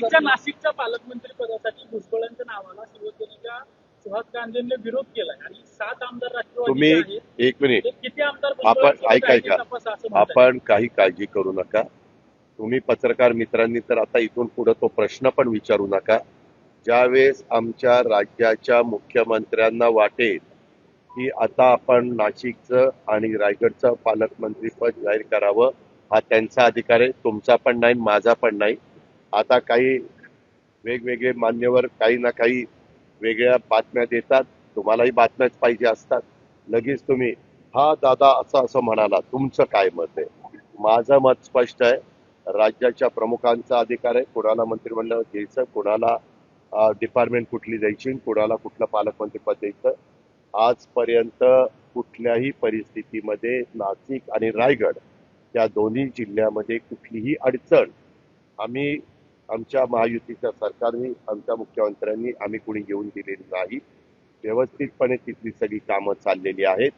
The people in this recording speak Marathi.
नाशिकच्या पालकमंत्री पदासाठी भुजबळांच्या नावाला शिवसेनेच्या सुहास गांधींनी विरोध केलाय आणि 7 आमदार तुम्ही राष्ट्रवादीचे आहेत. एक मिनिट किती आमदार आपण ऐका तपासा असं म्हणताय. आपण काही काळजी करू नका. तुम्ही पत्रकार मित्रांनी तर आता इथून पुढे तो प्रश्न पण विचारू नका. ज्यावेळेस आमच्या राज्याच्या मुख्यमंत्र्यांना वाटेल की आता आपण नाशिकचं आणि रायगडचं पालकमंत्रीपद जाहीर करावं, हा त्यांचा अधिकार आहे, तुमचा पण नाही, माझा पण नाही. आता काही वेगवेगळे मान्यवर काही ना काही वेगळ्या बातम्या देतात. तुम्हालाही बातम्याच पाहिजे असतात. लगेच तुम्ही हा दादा असं म्हणाला, तुमचं काय मत आहे? माझं मत स्पष्ट आहे. राज्याच्या प्रमुखांचा अधिकार आहे कोणाला मंत्रिमंडळ द्यायचं, कोणाला डिपार्टमेंट कुठली द्यायची, कोणाला कुठलं पालकमंत्रीपद द्यायचं. आजपर्यंत कुठल्याही परिस्थितीमध्ये नाशिक आणि रायगड या दोन्ही जिल्ह्यामध्ये कुठलीही अडचण आम्ही आमच्या महायुतीच्या सरकारने, आमच्या मुख्यमंत्र्यांनी आम्ही कुणी येऊन दिलेली नाही. व्यवस्थितपणे तिथली सगळी कामं चाललेली आहेत.